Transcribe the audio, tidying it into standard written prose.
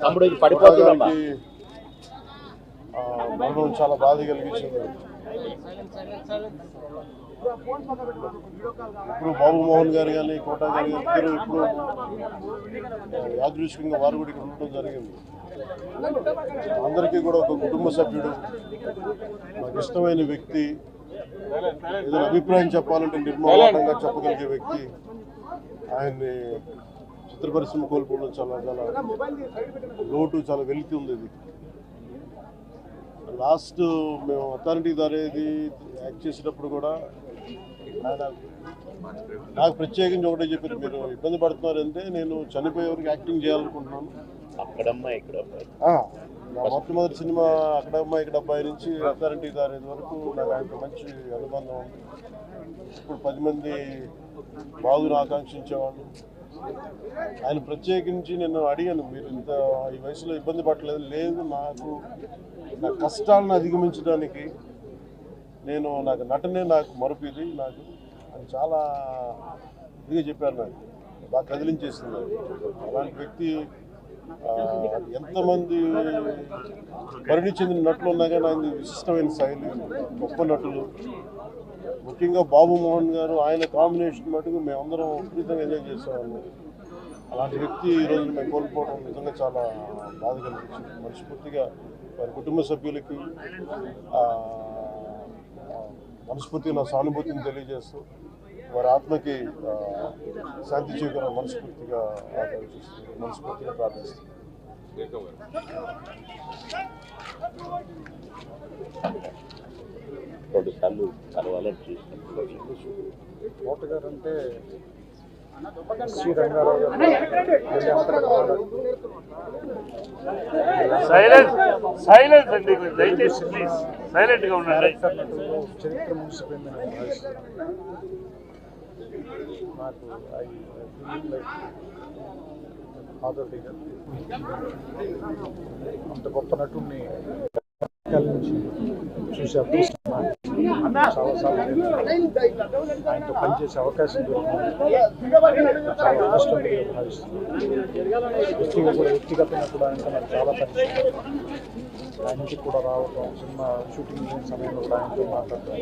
తమ్ముడు పడిపోతుందమ్మా. మరణం చాలా బాధ కలిగించింది. ఇప్పుడు బాబు మోహన్ గారు కానీ కోటా గారు ఇద్దరు ఇప్పుడు యాదృచ్ఛికంగా వారు కూడా ఇక్కడ ఉండడం జరిగింది. అందరికీ కూడా ఒక కుటుంబ సభ్యుడు, నాకు ఇష్టమైన వ్యక్తి, ఏదైనా అభిప్రాయం చెప్పాలంటే నిర్మూలంగా చెప్పగలిగే వ్యక్తి. ఆయన్ని చిత్ర పరిశ్రమ కోల్పోవడం చాలా చాలా లోటు, చాలా వెలితి ఉంది. ఇది లాస్ట్ మేము అథారిటీ దారేది యాక్ట్ చేసేటప్పుడు కూడా ఆయన నాకు ప్రత్యేకించి ఒకటే చెప్పారు, మీరు ఇబ్బంది పడుతున్నారంటే నేను చనిపోయేవరకు యాక్టింగ్ చేయాలనుకుంటున్నాను. నా మొట్టమొదటి సినిమా అక్కడమ్మ ఇక్కడ అబ్బాయి నుంచి అథారిటీ దారేది వరకు నాకు ఆయనతో మంచి అనుబంధం ఉంది. ఇప్పుడు 10 మంది బాగుని ఆకాంక్షించేవాళ్ళు. ఆయన ప్రత్యేకించి నేను అడిగాను, మీరు ఇంత ఈ వయసులో ఇబ్బంది పడలేదు. లేదు, నా కష్టాలను అధిగమించడానికి నాకు నటనే నాకు మరుపుది నాకు అని చాలా ఇదిగా చెప్పారు. నాకు బాగా కదిలించేసింది. అలాంటి వ్యక్తి ఎంతమంది పరిణి చెందిన నటులు ఉన్నా కానీ ఆయన విశిష్టమైన శైలి, గొప్ప నటులు. ముఖ్యంగా బాబు మోహన్ గారు, ఆయన కాంబినేషన్ మటుకు మేమందరం విపరీతంగా ఎంజాయ్ చేసేవాళ్ళం. అలాంటి వ్యక్తి ఈరోజు మేము కోల్పోవడం నిజంగా చాలా బాధ కలిగించింది. మనస్ఫూర్తిగా వారి కుటుంబ సభ్యులకి మనస్ఫూర్తిగా నా సానుభూతిని తెలియజేస్తూ వారి ఆత్మకి శాంతి చేకూర మనస్ఫూర్తిగా ఆకాంక్షిస్తూ మనస్ఫూర్తిగా ప్రార్థిస్తుంది. కోటగారు అంటే శ్రీ రంగారావు సైలెన్స్ అండి, దయచేసి ప్లీజ్ సైలెంట్ గా ఉండండి. చరిత్ర ముగిసిపోయిందని నాకు ఫాదర్ ఫిగర్. అంత గొప్ప నటుడిని నుంచి చూసే అదృష్టం చాలాసార్లు ఆయనతో పనిచేసే అవకాశం దొరికింది. చాలా అదృష్టంగా భావిస్తున్నాను. వ్యక్తిగతంగా కూడా ఆయనతో నాకు చాలా పరిచయం. ఆయన ఇంటికి కూడా రావడం, సినిమా షూటింగ్ సమయంలో కూడా ఆయనతో మాట్లాడటం